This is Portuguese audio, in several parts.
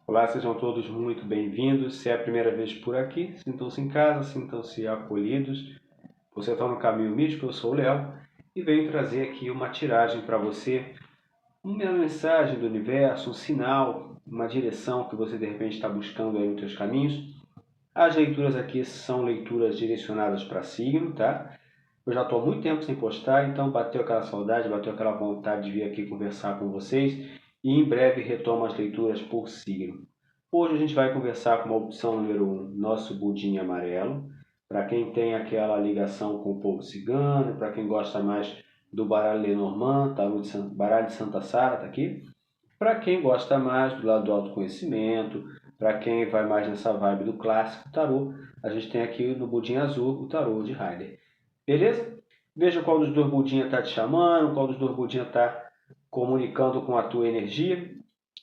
Olá, sejam todos muito bem-vindos. Se é a primeira vez por aqui, sintam-se em casa, sintam-se acolhidos. Você está no caminho místico, eu sou o Léo e venho trazer aqui uma tiragem para você, uma mensagem do universo, um sinal, uma direção que você de repente está buscando aí nos seus caminhos. As leituras aqui são leituras direcionadas para signo, tá? Eu já estou há muito tempo sem postar, então bateu aquela saudade, bateu aquela vontade de vir aqui conversar com vocês e em breve retomo as leituras por signo. Hoje a gente vai conversar com a opção número 1, nosso budinho amarelo, para quem tem aquela ligação com o povo cigano, para quem gosta mais do baralho Lenormand, baralho de Santa Sara, tá aqui. Para quem gosta mais do lado do autoconhecimento, para quem vai mais nessa vibe do clássico tarô, a gente tem aqui no budinho azul o tarô de Rider. Beleza? Veja qual dos dois budinhas está te chamando, qual dos dois budinhas está comunicando com a tua energia.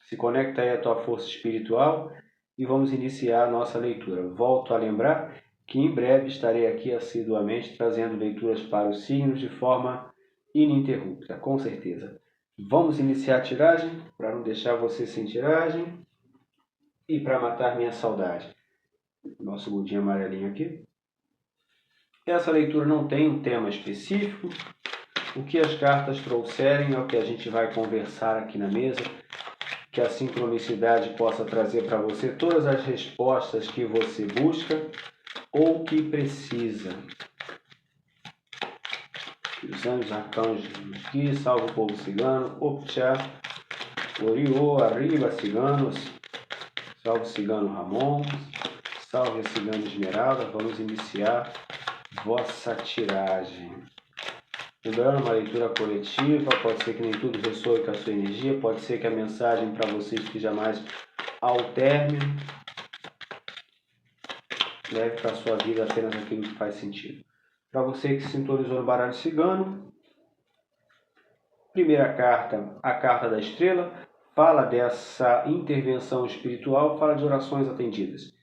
Se conecta aí à tua força espiritual e vamos iniciar a nossa leitura. Volto a lembrar que em breve estarei aqui assiduamente trazendo leituras para os signos de forma ininterrupta, com certeza. Vamos iniciar a tiragem para não deixar você sem tiragem e para matar minha saudade. Nosso budinho amarelinho aqui. Essa leitura não tem um tema específico. O que as cartas trouxerem é o que a gente vai conversar aqui na mesa. Que a sincronicidade possa trazer para você todas as respostas que você busca ou que precisa. Que os anjos arcanjos aqui, salve o povo cigano, Optcha, Oriô, arriba ciganos, salve o cigano Ramon, salve a cigana Esmeralda. Vamos iniciar vossa tiragem. Lembrando, uma leitura coletiva, pode ser que nem tudo ressoe com a sua energia, pode ser que a mensagem para vocês esteja mais ao término. Leve para a sua vida apenas aquilo que faz sentido. Para você que se sintonizou no baralho cigano, primeira carta, a carta da estrela, fala dessa intervenção espiritual, fala de orações atendidas.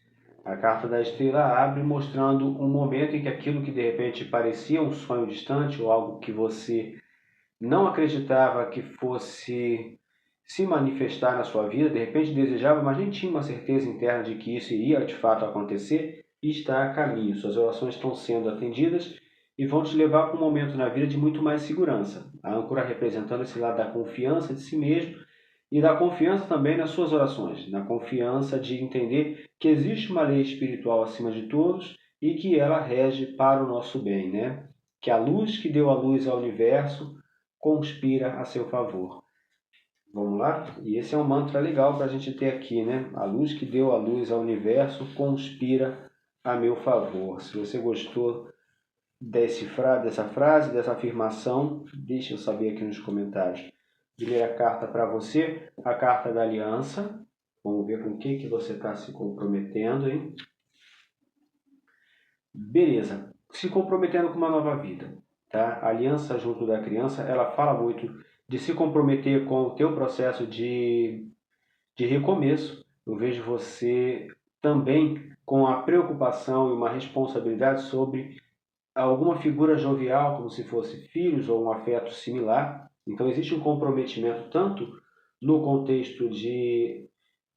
A carta da estrela abre mostrando um momento em que aquilo que de repente parecia um sonho distante ou algo que você não acreditava que fosse se manifestar na sua vida, de repente desejava, mas nem tinha uma certeza interna de que isso iria de fato acontecer, e está a caminho. Suas orações estão sendo atendidas e vão te levar para um momento na vida de muito mais segurança. A âncora representando esse lado da confiança de si mesmo e da confiança também nas suas orações, na confiança de entender que existe uma lei espiritual acima de todos e que ela rege para o nosso bem, né? Que a luz que deu a luz ao universo conspira a seu favor. Vamos lá? E esse é um mantra legal para a gente ter aqui, né? A luz que deu a luz ao universo conspira a meu favor. Se você gostou dessa frase, dessa afirmação, deixa eu saber aqui nos comentários. Primeira carta para você, a carta da aliança. Vamos ver com o que você está se comprometendo, hein? Beleza. Se comprometendo com uma nova vida, tá? A aliança junto da criança, ela fala muito de se comprometer com o teu processo de recomeço. Eu vejo você também com a preocupação e uma responsabilidade sobre alguma figura jovial, como se fosse filhos ou um afeto similar. Então existe um comprometimento tanto no contexto de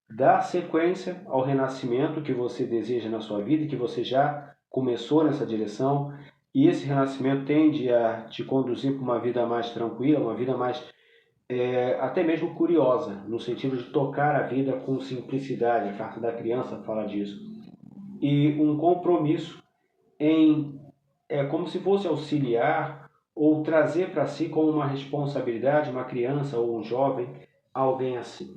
dar sequência ao renascimento que você deseja na sua vida, que você já começou nessa direção, e esse renascimento tende a te conduzir para uma vida mais tranquila, uma vida mais até mesmo curiosa, no sentido de tocar a vida com simplicidade. A carta da criança fala disso. E um compromisso em como se fosse auxiliar ou trazer para si como uma responsabilidade uma criança ou um jovem, alguém assim.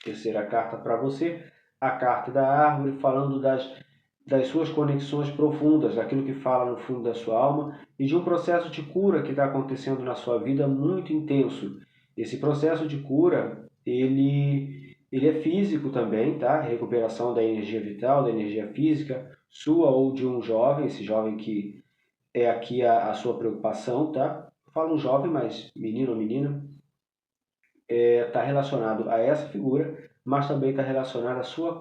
Terceira carta para você, a carta da árvore, falando das suas conexões profundas, daquilo que fala no fundo da sua alma e de um processo de cura que está acontecendo na sua vida muito intenso. Esse processo de cura, ele é físico também, tá? Recuperação da energia vital, da energia física, sua ou de um jovem, esse jovem que é aqui a sua preocupação, tá? Eu falo um jovem, mas menino ou menina, está relacionado a essa figura, mas também está relacionado à sua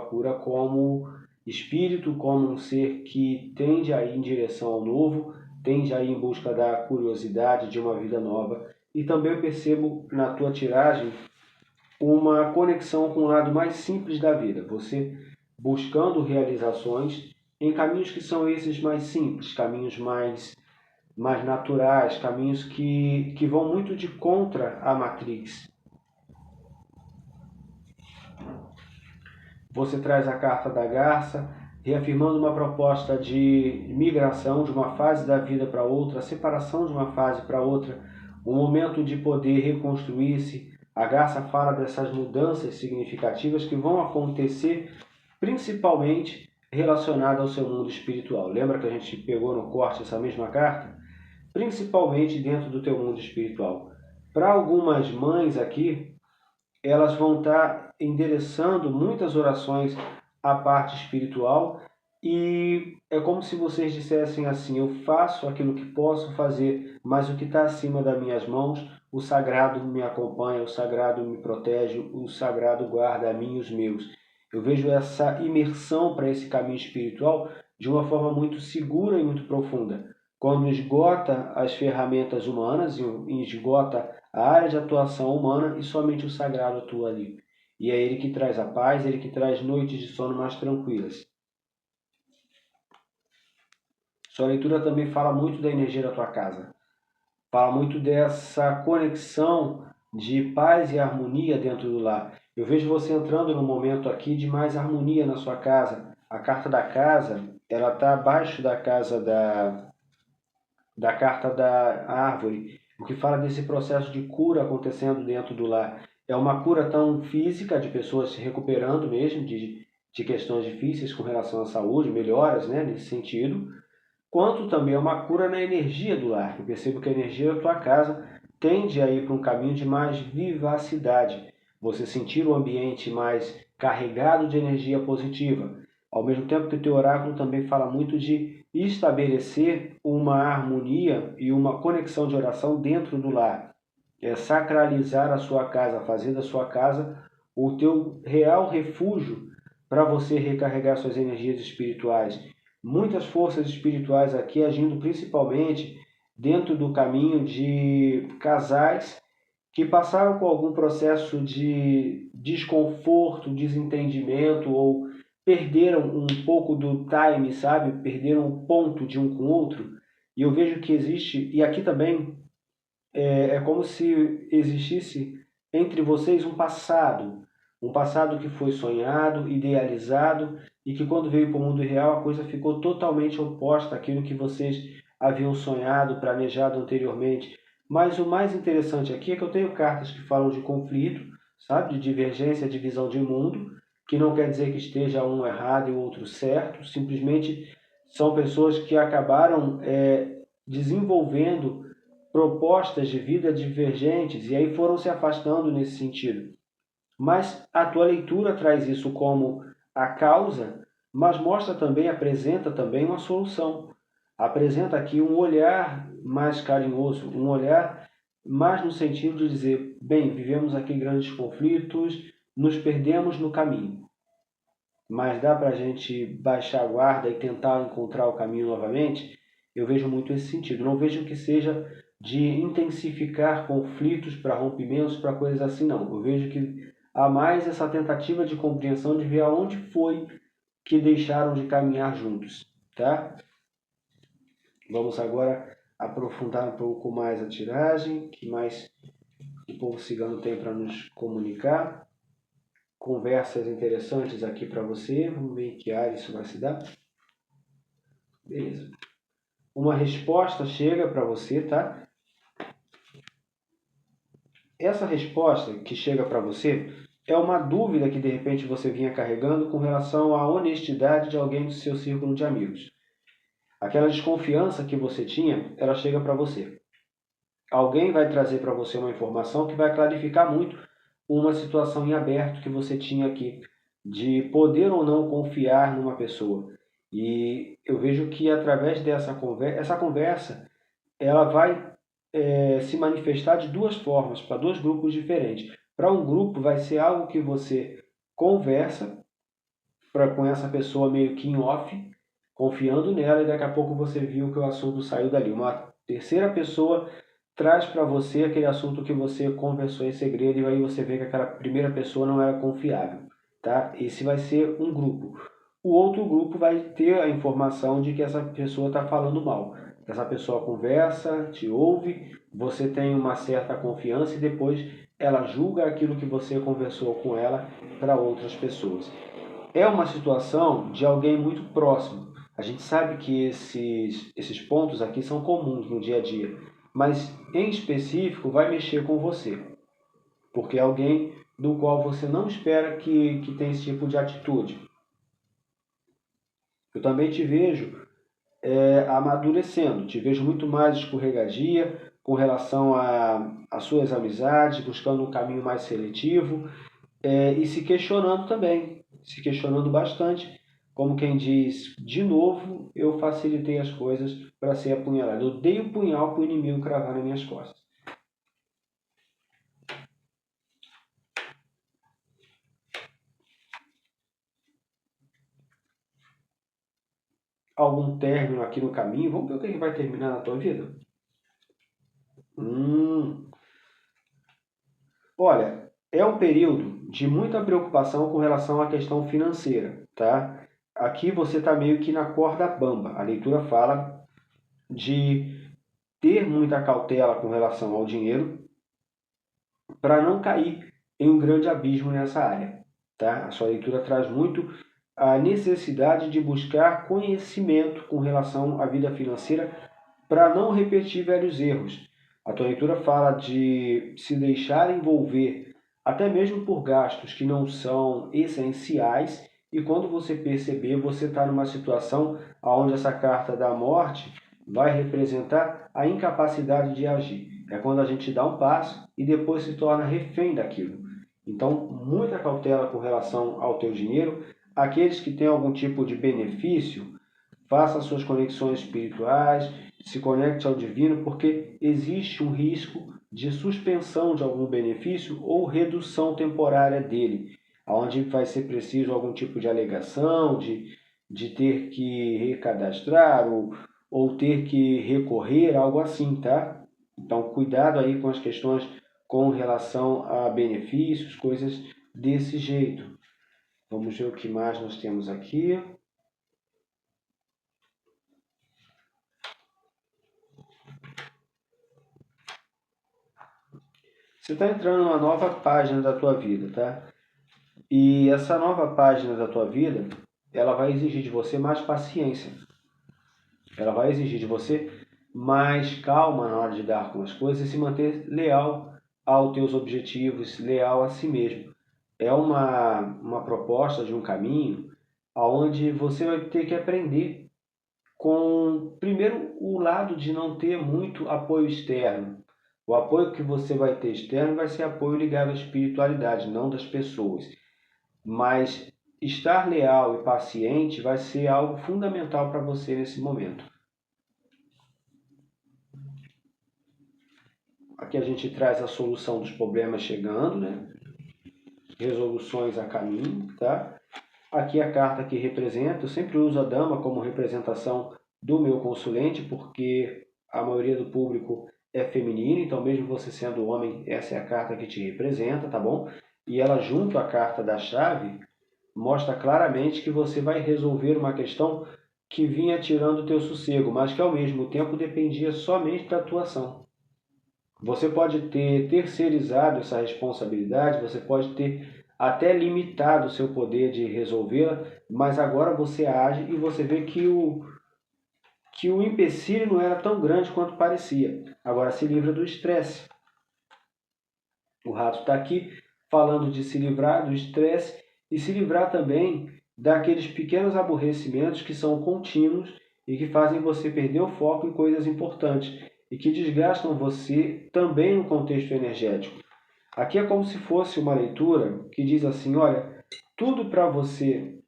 cura como espírito, como um ser que tende a ir em direção ao novo, tende a ir em busca da curiosidade de uma vida nova. E também eu percebo na tua tiragem uma conexão com o lado mais simples da vida. Você buscando realizações em caminhos que são esses mais simples, caminhos mais naturais, caminhos que vão muito de contra a matriz. Você traz a carta da garça, reafirmando uma proposta de migração de uma fase da vida para outra, separação de uma fase para outra, um momento de poder reconstruir-se. A garça fala dessas mudanças significativas que vão acontecer principalmente relacionadas ao seu mundo espiritual. Lembra que a gente pegou no corte essa mesma carta? Principalmente dentro do teu mundo espiritual. Para algumas mães aqui, elas vão estar endereçando muitas orações à parte espiritual e é como se vocês dissessem assim: eu faço aquilo que posso fazer, mas o que está acima das minhas mãos, o sagrado me acompanha, o sagrado me protege, o sagrado guarda a mim e os meus. Eu vejo essa imersão para esse caminho espiritual de uma forma muito segura e muito profunda. Quando esgota as ferramentas humanas e esgota a área de atuação humana e somente o sagrado atua ali. E é ele que traz a paz, ele que traz noites de sono mais tranquilas. Sua leitura também fala muito da energia da tua casa. Fala muito dessa conexão de paz e harmonia dentro do lar. Eu vejo você entrando num momento aqui de mais harmonia na sua casa. A carta da casa, ela está abaixo da casa da carta da árvore, o que fala desse processo de cura acontecendo dentro do lar. É uma cura tão física, de pessoas se recuperando mesmo de questões difíceis com relação à saúde, melhoras, né, nesse sentido, quanto também é uma cura na energia do lar. Eu percebo que a energia da tua casa tende a ir para um caminho de mais vivacidade. Você sentir o ambiente mais carregado de energia positiva. Ao mesmo tempo que o teu oráculo também fala muito de estabelecer uma harmonia e uma conexão de oração dentro do lar. É sacralizar a sua casa, fazer da sua casa o teu real refúgio para você recarregar suas energias espirituais. Muitas forças espirituais aqui agindo principalmente dentro do caminho de casais que passaram por algum processo de desconforto, desentendimento ou perderam um pouco do time, sabe? Perderam o ponto de um com o outro. E eu vejo que existe, e aqui também é como se existisse entre vocês um passado que foi sonhado, idealizado e que quando veio para o mundo real a coisa ficou totalmente oposta àquilo que vocês haviam sonhado, planejado anteriormente. Mas o mais interessante aqui é que eu tenho cartas que falam de conflito, sabe, de divergência, de visão de mundo, que não quer dizer que esteja um errado e o outro certo, simplesmente são pessoas que acabaram desenvolvendo propostas de vida divergentes e aí foram se afastando nesse sentido. Mas a tua leitura traz isso como a causa, mas mostra também, apresenta também uma solução. Apresenta aqui um olhar mais carinhoso, um olhar mais no sentido de dizer, bem, vivemos aqui grandes conflitos, nos perdemos no caminho. Mas dá para a gente baixar a guarda e tentar encontrar o caminho novamente? Eu vejo muito esse sentido. Não vejo que seja de intensificar conflitos para rompimentos, para coisas assim, não. Eu vejo que há mais essa tentativa de compreensão de ver aonde foi que deixaram de caminhar juntos, tá? Vamos agora aprofundar um pouco mais a tiragem, que mais o povo cigano tem para nos comunicar. Conversas interessantes aqui para você. Vamos ver em que área isso vai se dar. Beleza. Uma resposta chega para você, tá? Essa resposta que chega para você é uma dúvida que de repente você vinha carregando com relação à honestidade de alguém do seu círculo de amigos. Aquela desconfiança que você tinha, ela chega para você. Alguém vai trazer para você uma informação que vai clarificar muito uma situação em aberto que você tinha aqui, de poder ou não confiar numa pessoa. E eu vejo que através dessa conversa, essa conversa, ela vai se manifestar de duas formas, para dois grupos diferentes. Para um grupo vai ser algo que você conversa com essa pessoa meio que em off, confiando nela, e daqui a pouco você viu que o assunto saiu dali. Uma terceira pessoa traz para você aquele assunto que você conversou em segredo e aí você vê que aquela primeira pessoa não era confiável, tá? Esse vai ser um grupo. O outro grupo vai ter a informação de que essa pessoa está falando mal. Essa pessoa conversa, te ouve, você tem uma certa confiança e depois ela julga aquilo que você conversou com ela para outras pessoas. É uma situação de alguém muito próximo. A gente sabe que esses pontos aqui são comuns no dia a dia, mas em específico vai mexer com você, porque é alguém do qual você não espera que tenha esse tipo de atitude. Eu também te vejo amadurecendo, te vejo muito mais escorregadia com relação às suas amizades, buscando um caminho mais seletivo, e se questionando também, se questionando bastante, como quem diz, de novo, eu facilitei as coisas para ser apunhalado. Eu dei o punhal para o inimigo cravar nas minhas costas. Algum término aqui no caminho? Vamos ver o que vai terminar na tua vida? Olha, é um período de muita preocupação com relação à questão financeira, tá? Aqui você está meio que na corda bamba. A leitura fala de ter muita cautela com relação ao dinheiro para não cair em um grande abismo nessa área, tá? A sua leitura traz muito a necessidade de buscar conhecimento com relação à vida financeira para não repetir velhos erros. A tua leitura fala de se deixar envolver até mesmo por gastos que não são essenciais e quando você perceber, você está numa situação onde essa carta da morte vai representar a incapacidade de agir. É quando a gente dá um passo e depois se torna refém daquilo. Então, muita cautela com relação ao teu dinheiro. Aqueles que têm algum tipo de benefício, faça suas conexões espirituais, se conecte ao divino, porque existe um risco de suspensão de algum benefício ou redução temporária dele, onde vai ser preciso algum tipo de alegação, de ter que recadastrar ou ter que recorrer, algo assim, tá? Então, cuidado aí com as questões com relação a benefícios, coisas desse jeito. Vamos ver o que mais nós temos aqui. Você está entrando numa nova página da tua vida, tá? E essa nova página da tua vida, ela vai exigir de você mais paciência. Ela vai exigir de você mais calma na hora de lidar com as coisas e se manter leal aos teus objetivos, leal a si mesmo. É uma proposta de um caminho onde você vai ter que aprender com, primeiro, o lado de não ter muito apoio externo. O apoio que você vai ter externo vai ser apoio ligado à espiritualidade, não das pessoas. Mas estar leal e paciente vai ser algo fundamental para você nesse momento. Aqui a gente traz a solução dos problemas chegando, né? Resoluções a caminho, tá? Aqui a carta que representa, eu sempre uso a dama como representação do meu consulente, porque a maioria do público é feminino, então mesmo você sendo homem, essa é a carta que te representa, tá bom? E ela junto à carta da chave, mostra claramente que você vai resolver uma questão que vinha tirando o teu sossego, mas que ao mesmo tempo dependia somente da tua ação. Você pode ter terceirizado essa responsabilidade, você pode ter até limitado o seu poder de resolvê-la, mas agora você age e você vê que o empecilho não era tão grande quanto parecia. Agora se livra do estresse. O rato está aqui falando de se livrar do estresse e se livrar também daqueles pequenos aborrecimentos que são contínuos e que fazem você perder o foco em coisas importantes e que desgastam você também no contexto energético. Aqui é como se fosse uma leitura que diz assim, olha, tudo para você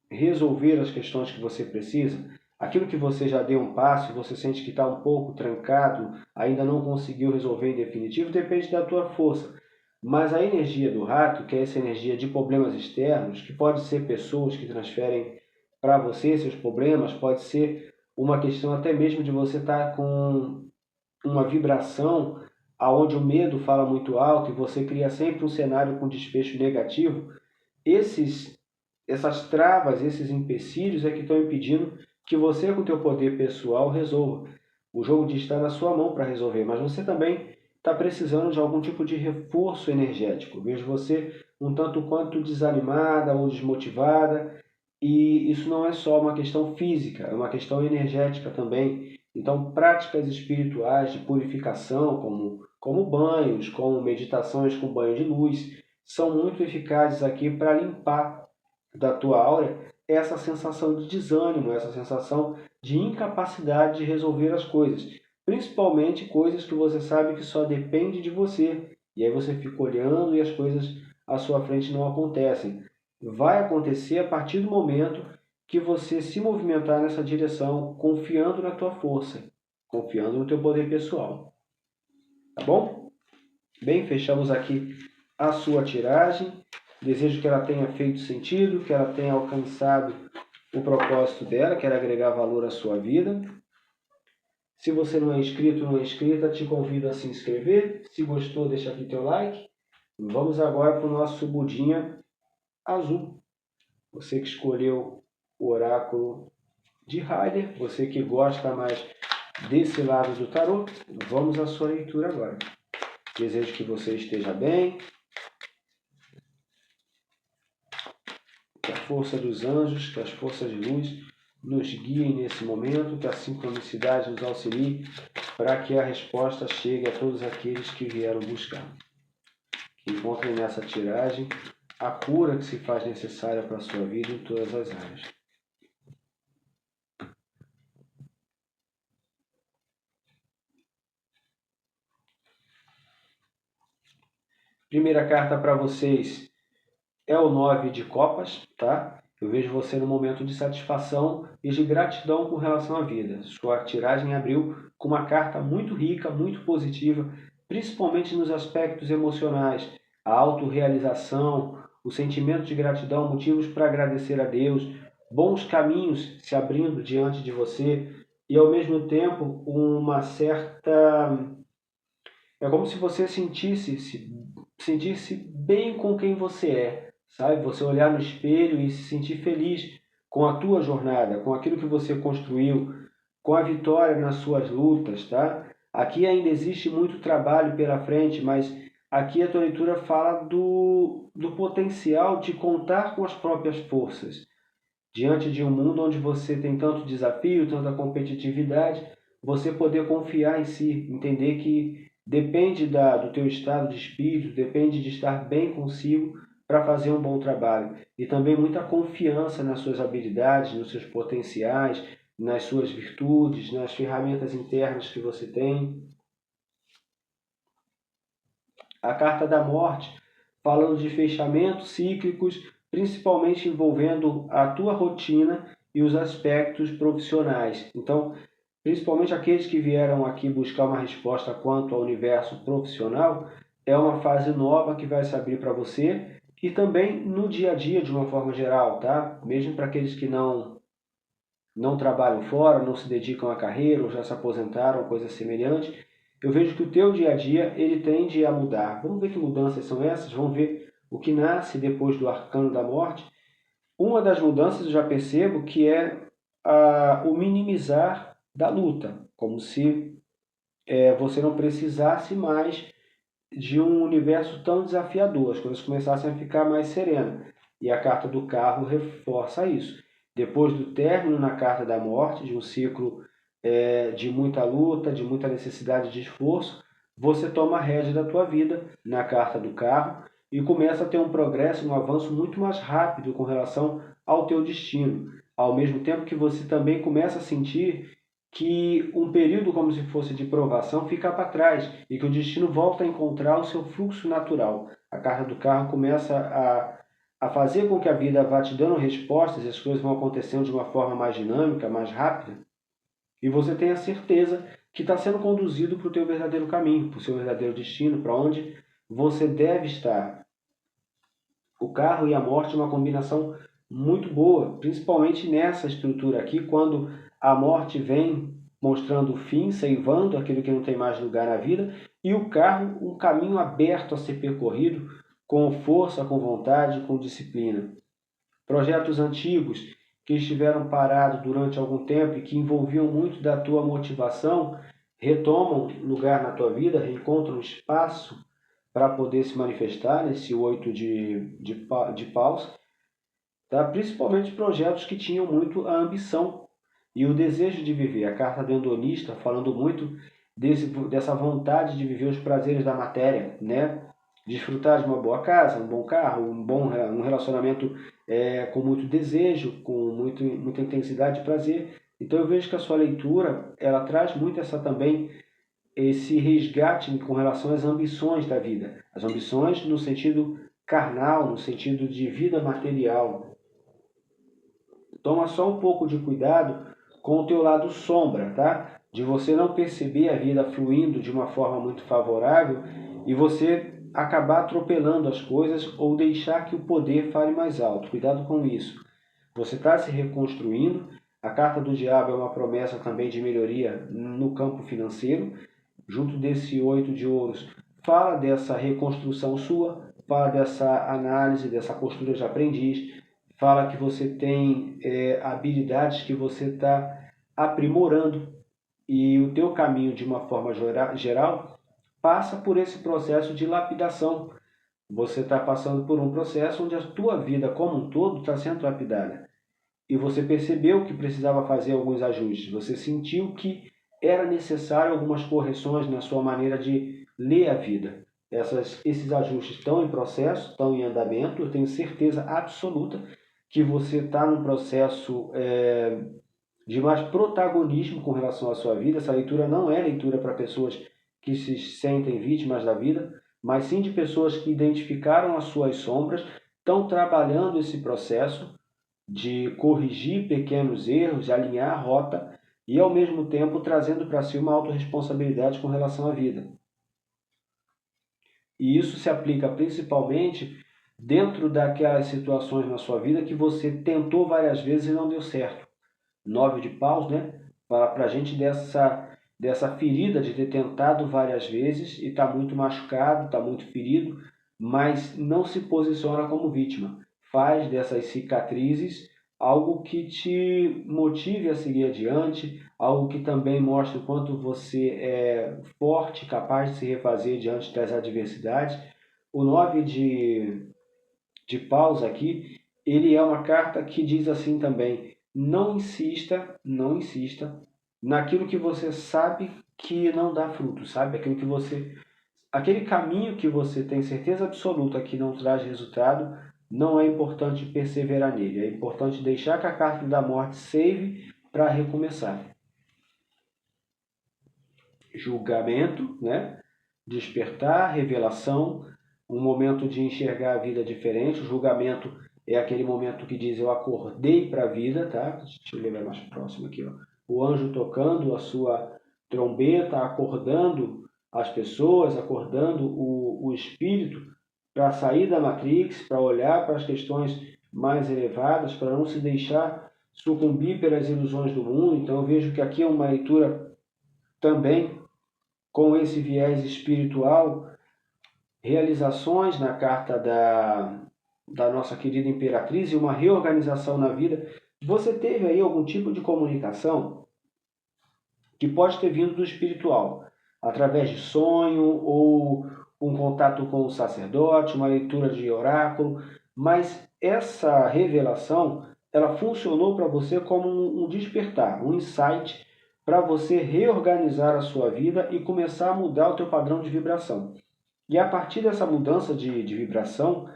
resolver as questões que você precisa, aquilo que você já deu um passo e você sente que está um pouco trancado, ainda não conseguiu resolver em definitivo, depende da tua força. Mas a energia do rato, que é essa energia de problemas externos, que pode ser pessoas que transferem para você seus problemas, pode ser uma questão até mesmo de você estar com uma vibração aonde o medo fala muito alto e você cria sempre um cenário com desfecho negativo, essas travas, esses empecilhos é que estão impedindo que você, com o teu poder pessoal, resolva. O jogo diz estar na sua mão para resolver, mas você também está precisando de algum tipo de reforço energético. Eu vejo você um tanto quanto desanimada ou desmotivada, e isso não é só uma questão física, é uma questão energética também. Então, práticas espirituais de purificação, como banhos, como meditações com banho de luz, são muito eficazes aqui para limpar da tua aura essa sensação de desânimo, essa sensação de incapacidade de resolver as coisas, principalmente coisas que você sabe que só depende de você. E aí você fica olhando e as coisas à sua frente não acontecem. Vai acontecer a partir do momento que você se movimentar nessa direção, confiando na tua força, confiando no teu poder pessoal. Tá bom? Bem, fechamos aqui a sua tiragem. Desejo que ela tenha feito sentido, que ela tenha alcançado o propósito dela, que era agregar valor à sua vida. Se você não é inscrito ou não é inscrita, te convido a se inscrever. Se gostou, deixa aqui teu like. Vamos agora para o nosso budinha azul. Você que escolheu o oráculo de Rider, você que gosta mais desse lado do tarô, vamos à sua leitura agora. Desejo que você esteja bem, que a força dos anjos, que as forças de luz nos guiem nesse momento, que a sincronicidade nos auxilie para que a resposta chegue a todos aqueles que vieram buscar. Que encontrem nessa tiragem a cura que se faz necessária para a sua vida em todas as áreas. Primeira carta para vocês é o 9 de copas, tá? Eu vejo você num momento de satisfação e de gratidão com relação à vida. Sua tiragem abriu com uma carta muito rica, muito positiva, principalmente nos aspectos emocionais, a autorrealização, o sentimento de gratidão, motivos para agradecer a Deus, bons caminhos se abrindo diante de você e, ao mesmo tempo, uma certa... É como se você sentisse bem com quem você é, sabe? Você olhar no espelho e se sentir feliz com a tua jornada, com aquilo que você construiu, com a vitória nas suas lutas, tá? Aqui ainda existe muito trabalho pela frente, mas aqui a tua leitura fala do potencial de contar com as próprias forças. Diante de um mundo onde você tem tanto desafio, tanta competitividade, você poder confiar em si, entender que depende do teu estado de espírito, depende de estar bem consigo para fazer um bom trabalho. E também muita confiança nas suas habilidades, nos seus potenciais, nas suas virtudes, nas ferramentas internas que você tem. A carta da morte, falando de fechamentos cíclicos, principalmente envolvendo a tua rotina e os aspectos profissionais. Então, principalmente aqueles que vieram aqui buscar uma resposta quanto ao universo profissional, é uma fase nova que vai se abrir para você e também no dia a dia de uma forma geral, tá? Mesmo para aqueles que não trabalham fora, não se dedicam à carreira ou já se aposentaram, coisa semelhante, eu vejo que o teu dia a dia ele tende a mudar. Vamos ver que mudanças são essas, vamos ver o que nasce depois do arcano da morte. Uma das mudanças eu já percebo que é o minimizar da luta, como se você não precisasse mais de um universo tão desafiador, as coisas começassem a ficar mais serenas. E a carta do carro reforça isso. Depois do término na carta da morte, de um ciclo de muita luta, de muita necessidade de esforço, você toma a rédea da tua vida na carta do carro e começa a ter um progresso, um avanço muito mais rápido com relação ao teu destino. Ao mesmo tempo que você também começa a sentir que um período como se fosse de provação fica para trás e que o destino volta a encontrar o seu fluxo natural. A carta do carro começa a fazer com que a vida vá te dando respostas e as coisas vão acontecendo de uma forma mais dinâmica, mais rápida, e você tem a certeza que está sendo conduzido para o teu verdadeiro caminho, para o seu verdadeiro destino, para onde você deve estar. O carro e a morte é uma combinação muito boa, principalmente nessa estrutura aqui, quando a morte vem mostrando o fim, ceivando aquilo que não tem mais lugar na vida, e o carro, um caminho aberto a ser percorrido com força, com vontade, com disciplina. Projetos antigos que estiveram parados durante algum tempo e que envolviam muito da tua motivação, retomam lugar na tua vida, reencontram espaço para poder se manifestar nesse 8 de paus, tá? Principalmente projetos que tinham muito a ambição e o desejo de viver. A carta do hedonista falando muito dessa vontade de viver os prazeres da matéria, né? Desfrutar de uma boa casa, um bom carro, um relacionamento com muito desejo, com muita intensidade e prazer. Então eu vejo que a sua leitura ela traz muito esse resgate com relação às ambições da vida. As ambições no sentido carnal, no sentido de vida material. Toma só um pouco de cuidado com o teu lado sombra, tá? De você não perceber a vida fluindo de uma forma muito favorável e você acabar atropelando as coisas ou deixar que o poder fale mais alto. Cuidado com isso. Você está se reconstruindo. A carta do diabo é uma promessa também de melhoria no campo financeiro. Junto desse 8 de ouros, fala dessa reconstrução sua, fala dessa análise, dessa postura de aprendiz, fala que você tem habilidades que você está aprimorando e o teu caminho de uma forma geral passa por esse processo de lapidação. Você está passando por um processo onde a tua vida como um todo está sendo lapidada. E você percebeu que precisava fazer alguns ajustes. Você sentiu que era necessário algumas correções na sua maneira de ler a vida. Esses ajustes estão em processo, estão em andamento. Eu tenho certeza absoluta que você está num processo de mais protagonismo com relação à sua vida. Essa leitura não é leitura para pessoas que se sentem vítimas da vida, mas sim de pessoas que identificaram as suas sombras, estão trabalhando esse processo de corrigir pequenos erros, de alinhar a rota e, ao mesmo tempo, trazendo para si uma autorresponsabilidade com relação à vida. E isso se aplica principalmente dentro daquelas situações na sua vida que você tentou várias vezes e não deu certo. 9 de paus, né? Fala para a gente dessa ferida de ter tentado várias vezes e está muito machucado, está muito ferido, mas não se posiciona como vítima. Faz dessas cicatrizes algo que te motive a seguir adiante, algo que também mostre o quanto você é forte, capaz de se refazer diante das adversidades. O 9 de paus aqui, ele é uma carta que diz assim também: não insista naquilo que você sabe que não dá fruto, sabe? Aquele caminho que você tem certeza absoluta que não traz resultado, não é importante perseverar nele. É importante deixar que a carta da morte sirva para recomeçar. Julgamento, né? Despertar, revelação, um momento de enxergar a vida diferente. O julgamento é aquele momento que diz: eu acordei para a vida, tá? Deixa eu levar mais próximo aqui, ó. O anjo tocando a sua trombeta, acordando as pessoas, acordando o espírito para sair da Matrix, para olhar para as questões mais elevadas, para não se deixar sucumbir pelas ilusões do mundo. Então eu vejo que aqui é uma leitura também com esse viés espiritual, realizações na carta da nossa querida Imperatriz e uma reorganização na vida. Você teve aí algum tipo de comunicação que pode ter vindo do espiritual, através de sonho ou um contato com o sacerdote, uma leitura de oráculo, mas essa revelação ela funcionou para você como um despertar, um insight para você reorganizar a sua vida e começar a mudar o teu padrão de vibração. E a partir dessa mudança de vibração,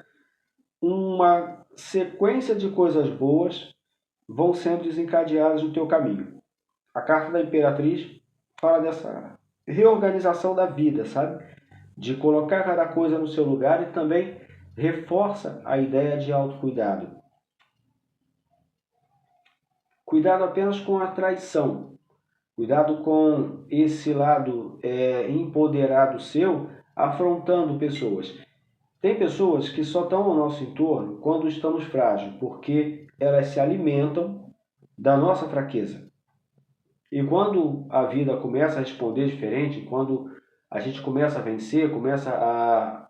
uma sequência de coisas boas vão sendo desencadeadas no teu caminho. A carta da Imperatriz fala dessa reorganização da vida, sabe? De colocar cada coisa no seu lugar e também reforça a ideia de autocuidado. Cuidado apenas com a traição. Cuidado com esse lado empoderado seu, afrontando pessoas. Tem pessoas que só estão ao nosso entorno quando estamos frágeis, porque elas se alimentam da nossa fraqueza. E quando a vida começa a responder diferente, quando a gente começa a vencer, começa a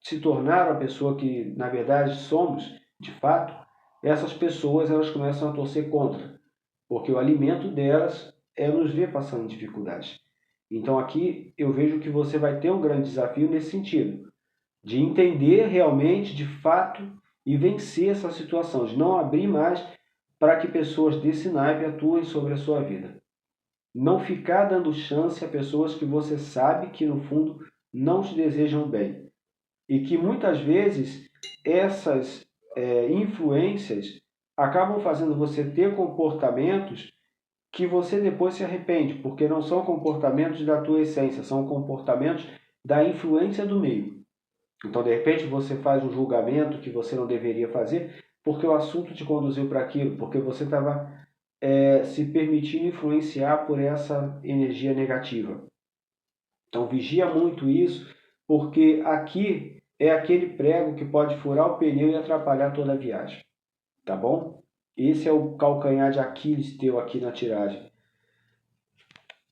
se tornar a pessoa que na verdade somos, de fato, essas pessoas elas começam a torcer contra, porque o alimento delas é nos ver passando dificuldades. Então aqui eu vejo que você vai ter um grande desafio nesse sentido, de entender realmente, de fato, e vencer essa situação, de não abrir mais para que pessoas desse naipe atuem sobre a sua vida. Não ficar dando chance a pessoas que você sabe que no fundo não te desejam bem. E que muitas vezes essas influências acabam fazendo você ter comportamentos que você depois se arrepende, porque não são comportamentos da tua essência, são comportamentos da influência do meio. Então, de repente, você faz um julgamento que você não deveria fazer porque o assunto te conduziu para aquilo, porque você estava se permitindo influenciar por essa energia negativa. Então, vigia muito isso, porque aqui é aquele prego que pode furar o pneu e atrapalhar toda a viagem. Tá bom? Esse é o calcanhar de Aquiles teu aqui na tiragem.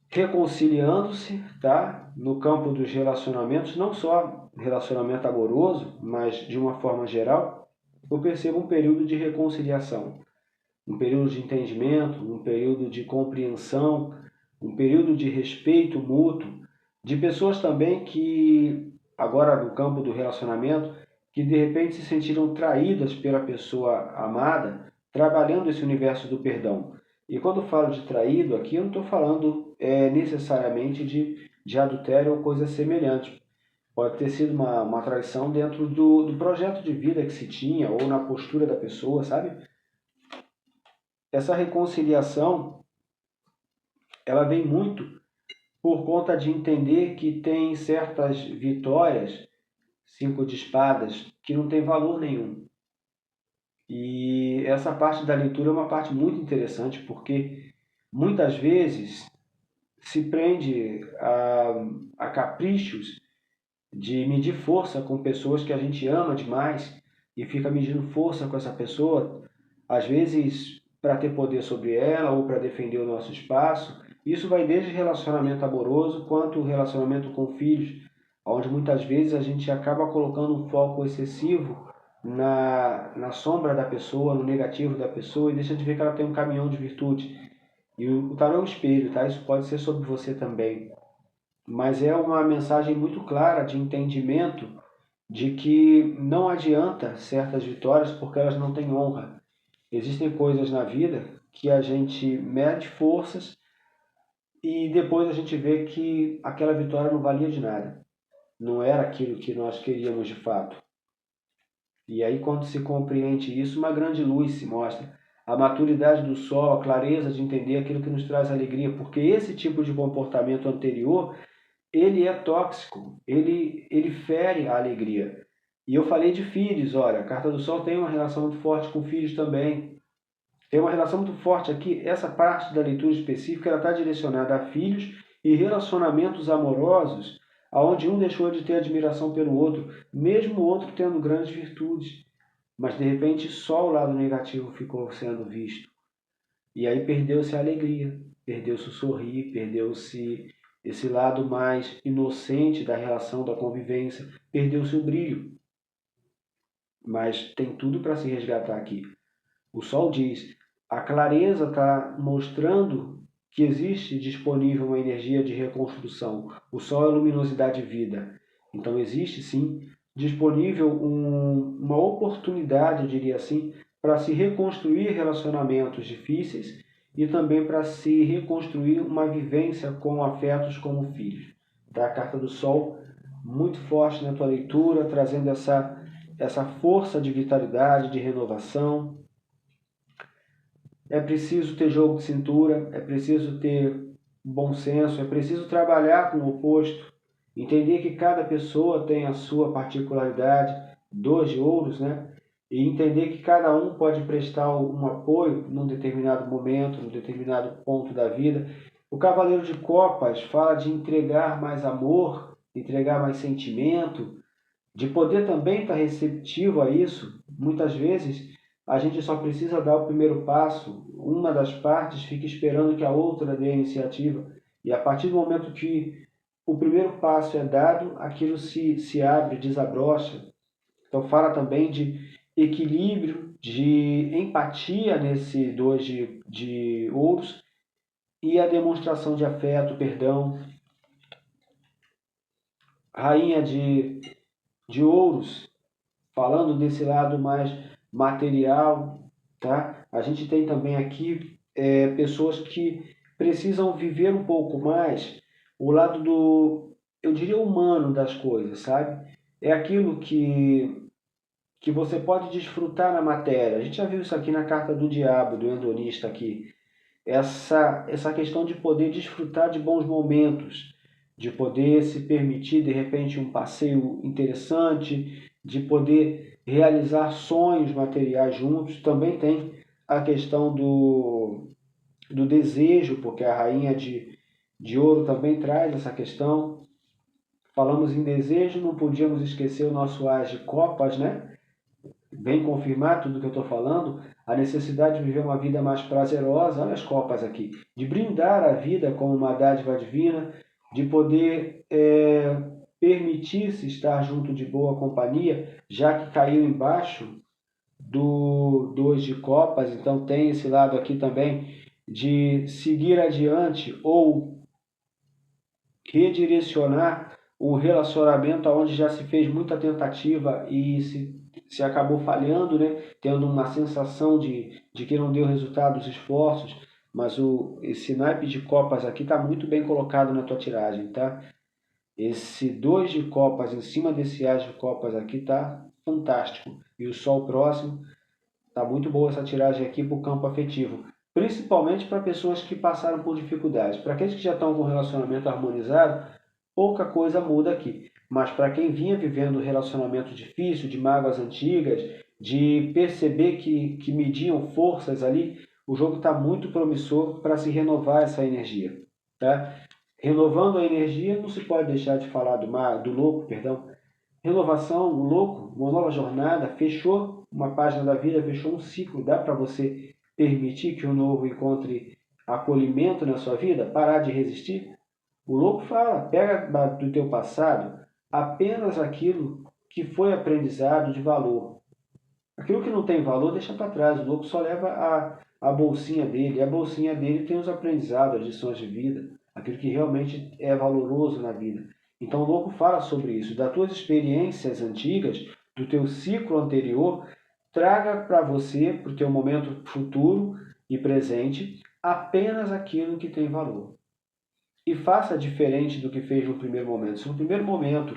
Reconciliando-se, tá? No campo dos relacionamentos, não só relacionamento amoroso, mas de uma forma geral, eu percebo um período de reconciliação, um período de entendimento, um período de compreensão, um período de respeito mútuo, de pessoas também que, agora no campo do relacionamento, que de repente se sentiram traídas pela pessoa amada, trabalhando esse universo do perdão. E quando eu falo de traído aqui, eu não estou falando necessariamente de adultério ou coisa semelhante. Pode ter sido uma traição dentro do projeto de vida que se tinha ou na postura da pessoa, sabe? Essa reconciliação, ela vem muito por conta de entender que tem certas vitórias, 5 de espadas, que não tem valor nenhum. E essa parte da leitura é uma parte muito interessante, porque muitas vezes se prende a caprichos de medir força com pessoas que a gente ama demais e fica medindo força com essa pessoa, às vezes para ter poder sobre ela ou para defender o nosso espaço. Isso vai desde relacionamento amoroso quanto relacionamento com filhos, onde muitas vezes a gente acaba colocando um foco excessivo na sombra da pessoa, no negativo da pessoa e deixa de ver que ela tem um caminhão de virtude. E o tarô é um espelho, tá? Isso pode ser sobre você também. Mas é uma mensagem muito clara de entendimento de que não adianta certas vitórias porque elas não têm honra. Existem coisas na vida que a gente mede forças e depois a gente vê que aquela vitória não valia de nada. Não era aquilo que nós queríamos de fato. E aí, quando se compreende isso, uma grande luz se mostra. A maturidade do sol, a clareza de entender aquilo que nos traz alegria, porque esse tipo de comportamento anterior ele é tóxico, ele fere a alegria. E eu falei de filhos, olha, a carta do Sol tem uma relação muito forte com filhos também. Tem uma relação muito forte aqui, essa parte da leitura específica ela está direcionada a filhos e relacionamentos amorosos, onde um deixou de ter admiração pelo outro, mesmo o outro tendo grandes virtudes. Mas de repente só o lado negativo ficou sendo visto. E aí perdeu-se a alegria, perdeu-se o sorrir, perdeu-se esse lado mais inocente da relação, da convivência, perdeu-se o brilho. Mas tem tudo para se resgatar aqui. O Sol diz, a clareza está mostrando que existe disponível uma energia de reconstrução. O Sol é luminosidade e vida. Então existe sim disponível uma oportunidade, eu diria assim, para se reconstruir relacionamentos difíceis e também para se reconstruir uma vivência com afetos como filhos. Tá? A carta do Sol muito forte na tua leitura, trazendo essa força de vitalidade, de renovação. É preciso ter jogo de cintura, é preciso ter bom senso, é preciso trabalhar com o oposto, entender que cada pessoa tem a sua particularidade, dois de ouros, né? E entender que cada um pode prestar um apoio num determinado momento, num determinado ponto da vida. O Cavaleiro de Copas fala de entregar mais amor, entregar mais sentimento, de poder também estar receptivo a isso. Muitas vezes a gente só precisa dar o primeiro passo, uma das partes fica esperando que a outra dê a iniciativa, e a partir do momento que o primeiro passo é dado, aquilo se abre, desabrocha. Então fala também de equilíbrio, de empatia nesse 2 de ouros, e a demonstração de afeto, perdão. Rainha de ouros, falando desse lado mais material, tá? A gente tem também aqui pessoas que precisam viver um pouco mais o lado do, eu diria, humano das coisas, sabe? É aquilo que você pode desfrutar na matéria. A gente já viu isso aqui na carta do diabo, do hedonista aqui. Essa questão de poder desfrutar de bons momentos, de poder se permitir, de repente, um passeio interessante, de poder realizar sonhos materiais juntos. Também tem a questão do desejo, porque a rainha de ouro também traz essa questão. Falamos em desejo, não podíamos esquecer o nosso as de copas, né? Vem confirmar tudo que eu estou falando, a necessidade de viver uma vida mais prazerosa, olha as copas aqui, de brindar a vida como uma dádiva divina, de poder permitir-se estar junto de boa companhia, já que caiu embaixo do 2 de copas, então tem esse lado aqui também de seguir adiante ou redirecionar um relacionamento onde já se fez muita tentativa e se acabou falhando, né? Tendo uma sensação de que não deu resultado os esforços, mas esse naipe de copas aqui está muito bem colocado na tua tiragem, tá? Esse 2 de copas em cima desse as de copas aqui tá fantástico. E o sol próximo, tá muito boa essa tiragem aqui para o campo afetivo. Principalmente para pessoas que passaram por dificuldades. Para aqueles que já estão com um relacionamento harmonizado, pouca coisa muda aqui. Mas para quem vinha vivendo um relacionamento difícil, de mágoas antigas, de perceber que mediam forças ali, o jogo está muito promissor para se renovar essa energia. Tá? Renovando a energia, não se pode deixar de falar do louco, perdão. Renovação, o louco, uma nova jornada, fechou uma página da vida, fechou um ciclo. Dá para você permitir que o novo encontre acolhimento na sua vida? Parar de resistir? O louco fala, pega do teu passado apenas aquilo que foi aprendizado de valor. Aquilo que não tem valor, deixa para trás. O louco só leva a bolsinha dele. E a bolsinha dele tem os aprendizados, as lições de vida, aquilo que realmente é valoroso na vida. Então o louco fala sobre isso. Das tuas experiências antigas, do teu ciclo anterior, traga para você, para o teu momento futuro e presente, apenas aquilo que tem valor. E faça diferente do que fez no primeiro momento. Se no primeiro momento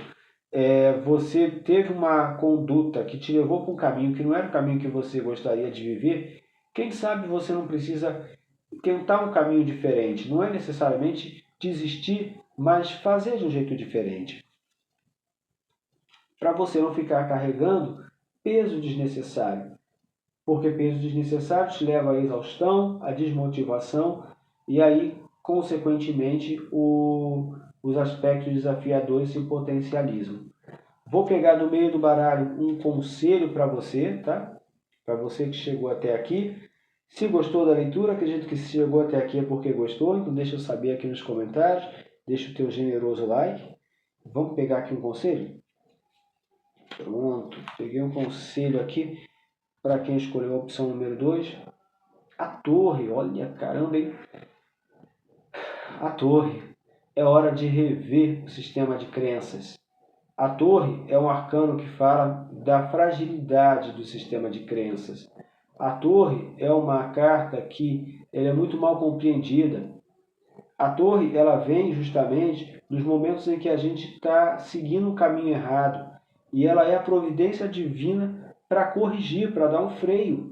você teve uma conduta que te levou para um caminho que não era o caminho que você gostaria de viver, quem sabe você não precisa tentar um caminho diferente. Não é necessariamente desistir, mas fazer de um jeito diferente. Para você não ficar carregando peso desnecessário. Porque peso desnecessário te leva à exaustão, à desmotivação e aí, consequentemente, os aspectos desafiadores se potencializam. Vou pegar no meio do baralho um conselho para você, tá? Para você que chegou até aqui. Se gostou da leitura, acredito que se chegou até aqui é porque gostou, então deixa eu saber aqui nos comentários, deixa o teu generoso like. Vamos pegar aqui um conselho? Pronto, peguei um conselho aqui para quem escolheu a opção número 2. A torre, olha, caramba, hein? A torre. É hora de rever o sistema de crenças. A torre é um arcano que fala da fragilidade do sistema de crenças. A torre é uma carta que ela é muito mal compreendida. A torre ela vem justamente nos momentos em que a gente está seguindo o caminho errado. E ela é a providência divina para corrigir, para dar um freio.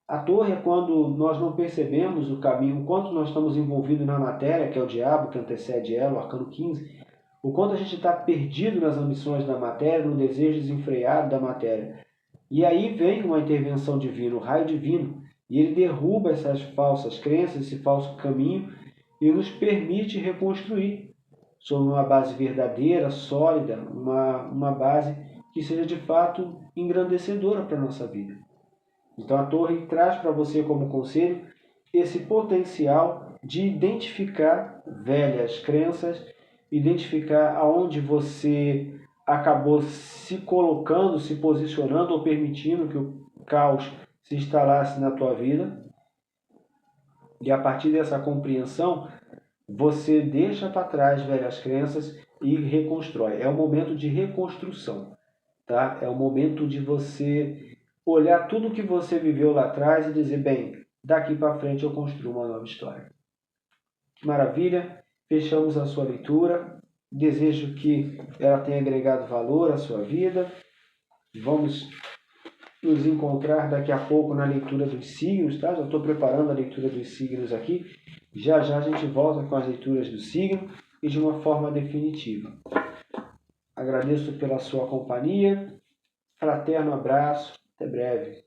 A torre é quando nós não percebemos o caminho, o quanto nós estamos envolvidos na matéria, que é o diabo que antecede ela, o arcano 15, o quanto a gente está perdido nas ambições da matéria, no desejo desenfreado da matéria. E aí vem uma intervenção divina, o raio divino, e ele derruba essas falsas crenças, esse falso caminho, e nos permite reconstruir sobre uma base verdadeira, sólida, uma base que seja de fato engrandecedora para a nossa vida. Então a torre traz para você como conselho esse potencial de identificar velhas crenças, identificar aonde você acabou se colocando, se posicionando ou permitindo que o caos se instalasse na tua vida. E a partir dessa compreensão, você deixa para trás velhas crenças e reconstrói. É o momento de reconstrução, tá? É o momento de você olhar tudo que você viveu lá atrás e dizer, bem, daqui para frente eu construo uma nova história. Que maravilha! Fechamos a sua leitura. Desejo que ela tenha agregado valor à sua vida. Vamos nos encontrar daqui a pouco na leitura dos signos, tá? Já estou preparando a leitura dos signos aqui. Já já a gente volta com as leituras do signo e de uma forma definitiva. Agradeço pela sua companhia. Fraterno abraço. Até breve.